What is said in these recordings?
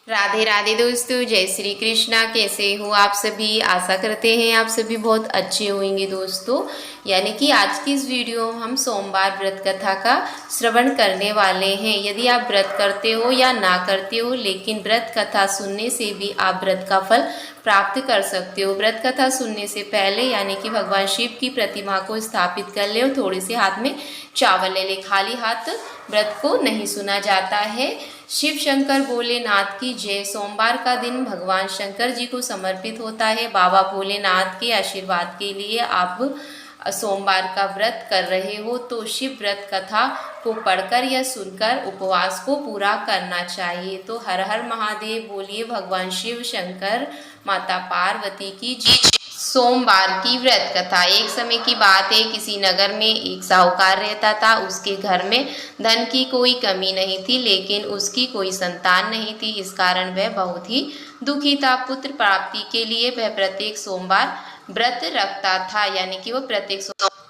राधे राधे दोस्तों, जय श्री कृष्णा। कैसे हो आप सभी? आशा करते हैं आप सभी बहुत अच्छे होंगे दोस्तों। यानी कि आज की इस वीडियो में हम सोमवार व्रत कथा का श्रवण करने वाले हैं। यदि आप व्रत करते हो या ना करते हो, लेकिन व्रत कथा सुनने से भी आप व्रत का फल प्राप्त कर सकते हो। व्रत कथा सुनने से पहले यानी कि भगवान शिव की प्रतिमा को स्थापित कर ले और थोड़े से हाथ में चावल ले ले। खाली हाथ व्रत को नहीं सुना जाता है। शिव शंकर भोलेनाथ की जय। सोमवार का दिन भगवान शंकर जी को समर्पित होता है। बाबा भोलेनाथ के आशीर्वाद के लिए आप सोमवार का व्रत कर रहे हो तो शिव व्रत कथा को पढ़कर या सुनकर उपवास को पूरा करना चाहिए। तो हर हर महादेव बोलिए, भगवान शिव शंकर माता पार्वती की जय। सोमवार की व्रत कथा। एक समय की बात है, किसी नगर में एक साहूकार रहता था। उसके घर में धन की कोई कमी नहीं थी, लेकिन उसकी कोई संतान नहीं थी। इस कारण वह बहुत ही दुखी था। पुत्र प्राप्ति के लिए वह प्रत्येक सोमवार व्रत रखता था, यानी कि वो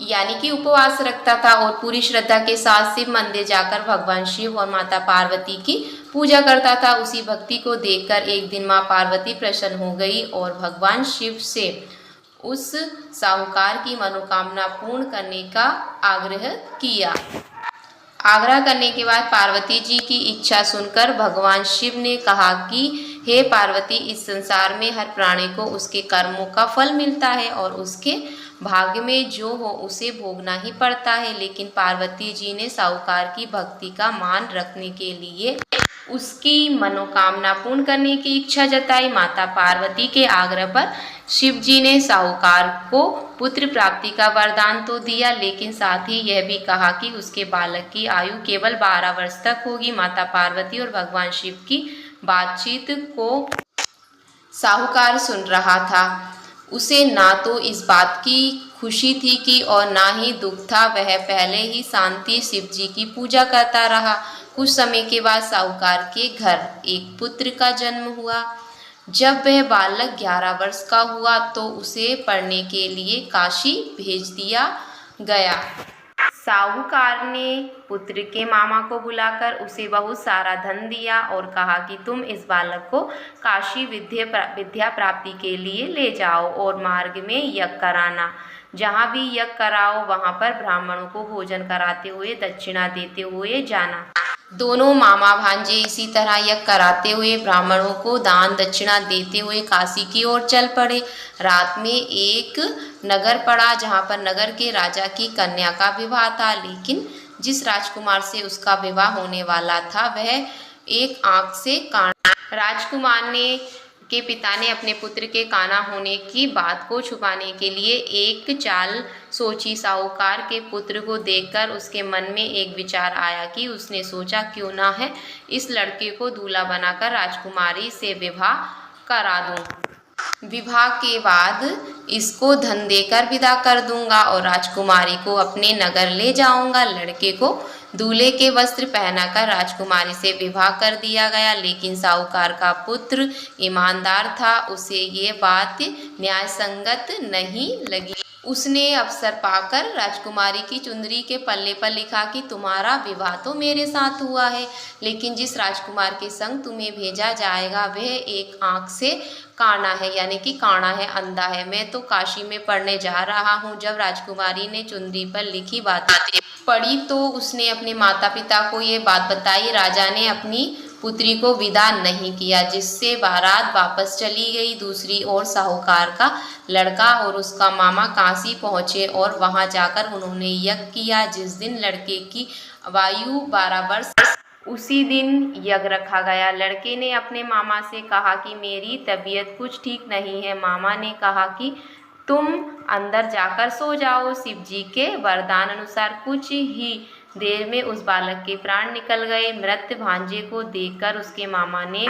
यानी कि उपवास रखता था और पूरी श्रद्धा के साथ शिव मंदिर जाकर भगवान शिव और माता पार्वती की पूजा करता था। उसी भक्ति को देखकर एक दिन माँ पार्वती प्रसन्न हो गई और भगवान शिव से उस साहूकार की मनोकामना पूर्ण करने का आग्रह किया। आग्रह करने के बाद पार्वती जी की इच्छा सुनकर भगवान शिव ने कहा कि हे पार्वती, इस संसार में हर प्राणी को उसके कर्मों का फल मिलता है और उसके भाग्य में जो हो उसे भोगना ही पड़ता है। लेकिन पार्वती जी ने साहूकार की भक्ति का मान रखने के लिए उसकी मनोकामना पूर्ण करने की इच्छा जताई। माता पार्वती के आग्रह पर शिव जी ने साहूकार को पुत्र प्राप्ति का वरदान तो दिया, लेकिन साथ ही यह भी कहा कि उसके बालक की आयु केवल 12 वर्ष तक होगी। माता पार्वती और भगवान शिव की बातचीत को साहूकार सुन रहा था। उसे ना तो इस बात की खुशी थी कि और ना ही दुख था। वह पहले ही शांति शिव जी की पूजा करता रहा। कुछ समय के बाद साहूकार के घर एक पुत्र का जन्म हुआ। जब वह बालक 11 वर्ष का हुआ तो उसे पढ़ने के लिए काशी भेज दिया गया। साहूकार ने पुत्र के मामा को बुलाकर उसे बहुत सारा धन दिया और कहा कि तुम इस बालक को काशी विद्या प्राप्ति के लिए ले जाओ और मार्ग में यज्ञ कराना। जहाँ भी यज्ञ कराओ वहाँ पर ब्राह्मणों को भोजन कराते हुए दक्षिणा देते हुए जाना। दोनों मामा भांजे इसी तरह यज्ञ कराते हुए ब्राह्मणों को दान दक्षिणा देते हुए काशी की ओर चल पड़े। रात में एक नगर पड़ा जहाँ पर नगर के राजा की कन्या का विवाह था, लेकिन जिस राजकुमार से उसका विवाह होने वाला था वह एक आंख से काना। राजकुमार ने के पिता ने अपने पुत्र के काना होने की बात को छुपाने के लिए एक चाल सोची। साहूकार के पुत्र को देखकर उसके मन में एक विचार आया कि उसने सोचा क्यों ना है इस लड़के को दूल्हा बनाकर राजकुमारी से विवाह करा दूं। विवाह के बाद इसको धन देकर विदा कर दूंगा और राजकुमारी को अपने नगर ले जाऊंगा। लड़के को दूल्हे के वस्त्र पहनाकर राजकुमारी से विवाह कर दिया गया, लेकिन साहूकार का पुत्र ईमानदार था। उसे ये बात न्याय संगत नहीं लगी। उसने अवसर पाकर राजकुमारी की चुंदरी के पल्ले पर लिखा कि तुम्हारा विवाह तो मेरे साथ हुआ है, लेकिन जिस राजकुमार के संग तुम्हें भेजा जाएगा वह एक आंख से काना है, यानी कि काना है, अंधा है। मैं तो काशी में पढ़ने जा रहा हूँ। जब राजकुमारी ने चुंदरी पर लिखी बातें पढ़ी तो उसने अपने माता पिता को ये बात बताई। राजा ने अपनी पुत्री को विदा नहीं किया, जिससे बारात वापस चली गई। दूसरी ओर साहूकार का लड़का और उसका मामा काशी पहुँचे और वहाँ जाकर उन्होंने यज्ञ किया। जिस दिन लड़के की आयु 12 वर्ष उसी दिन यज्ञ रखा गया। लड़के ने अपने मामा से कहा कि मेरी तबीयत कुछ ठीक नहीं है। मामा ने कहा कि तुम अंदर जाकर सो जाओ। शिव जी के वरदान अनुसार कुछ ही देर में उस बालक के प्राण निकल गए। मृत भांजे को देखकर उसके मामा ने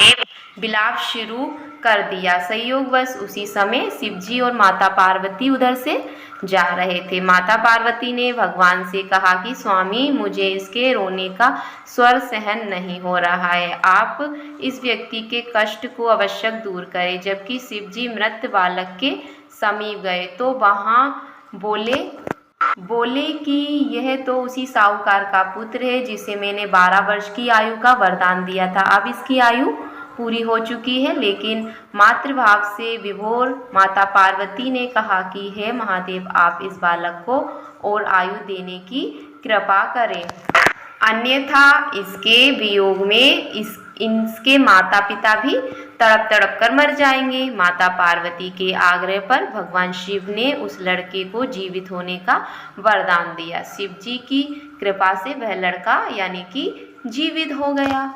विलाप शुरू कर दिया। संयोगवश उसी समय शिव जी और माता पार्वती उधर से जा रहे थे। माता पार्वती ने भगवान से कहा कि स्वामी, मुझे इसके रोने का स्वर सहन नहीं हो रहा है। आप इस व्यक्ति के कष्ट को आवश्यक दूर करें। जबकि शिव जी मृत बालक के समीप गए तो वहाँ बोले कि यह तो उसी साहूकार का पुत्र है जिसे मैंने 12 वर्ष की आयु का वरदान दिया था। अब इसकी आयु पूरी हो चुकी है, लेकिन मातृभाव से विभोर माता पार्वती ने कहा कि हे महादेव, आप इस बालक को और आयु देने की कृपा करें, अन्यथा इसके वियोग में इसके माता पिता भी तड़प तड़प कर मर जाएंगे। माता पार्वती के आग्रह पर भगवान शिव ने उस लड़के को जीवित होने का वरदान दिया। शिव जी की कृपा से वह लड़का यानी कि जीवित हो गया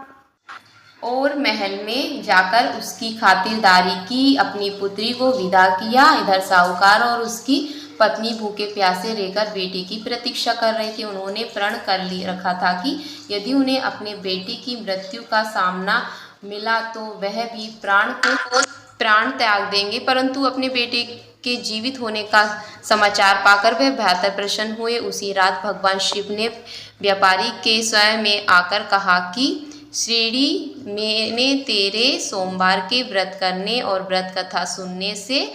और महल में जाकर उसकी खातिरदारी की, अपनी पुत्री को विदा किया। इधर साहूकार और उसकी पत्नी भूखे प्यासे रहकर बेटे की प्रतीक्षा कर रहे थे। उन्होंने प्रण कर रखा था कि यदि उन्हें अपने बेटे की मृत्यु का सामना मिला तो वह भी प्राण त्याग देंगे, परंतु अपने बेटे के जीवित होने का समाचार पाकर वह बेहतर प्रसन्न हुए। उसी रात भगवान शिव ने व्यापारी के स्वयं में आकर कहा कि श्रीड़ी, मैंने तेरे सोमवार के व्रत करने और व्रत कथा सुनने से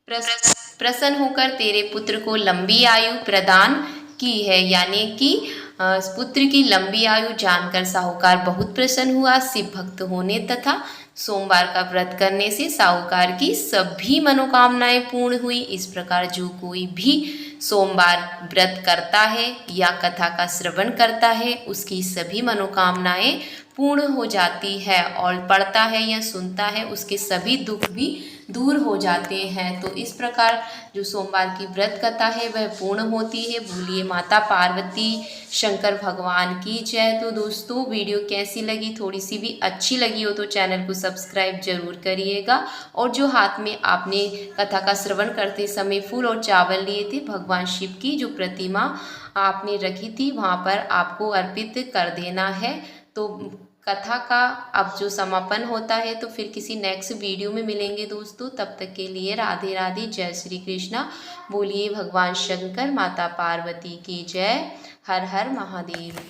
प्रसन्न होकर तेरे पुत्र को लंबी आयु प्रदान की है। यानी कि पुत्र की लंबी आयु जानकर साहूकार बहुत प्रसन्न हुआ। शिव भक्त होने तथा सोमवार का व्रत करने से साहूकार की सभी मनोकामनाएं पूर्ण हुई। इस प्रकार जो कोई भी सोमवार व्रत करता है या कथा का श्रवण करता है, उसकी सभी मनोकामनाएं पूर्ण हो जाती है, और पढ़ता है या सुनता है उसके सभी दुख भी दूर हो जाते हैं। तो इस प्रकार जो सोमवार की व्रत कथा है वह पूर्ण होती है। बोलिए माता पार्वती शंकर भगवान की जय। तो दोस्तों, वीडियो कैसी लगी? थोड़ी सी भी अच्छी लगी हो तो चैनल को सब्सक्राइब जरूर करिएगा, और जो हाथ में आपने कथा का श्रवण करते समय फूल और चावल लिए थे, भगवान शिव की जो प्रतिमा आपने रखी थी वहाँ पर आपको अर्पित कर देना है। तो कथा का अब जो समापन होता है, तो फिर किसी नेक्स्ट वीडियो में मिलेंगे दोस्तों। तब तक के लिए राधे राधे, जय श्री कृष्णा। बोलिए भगवान शंकर माता पार्वती की जय। हर हर महादेव।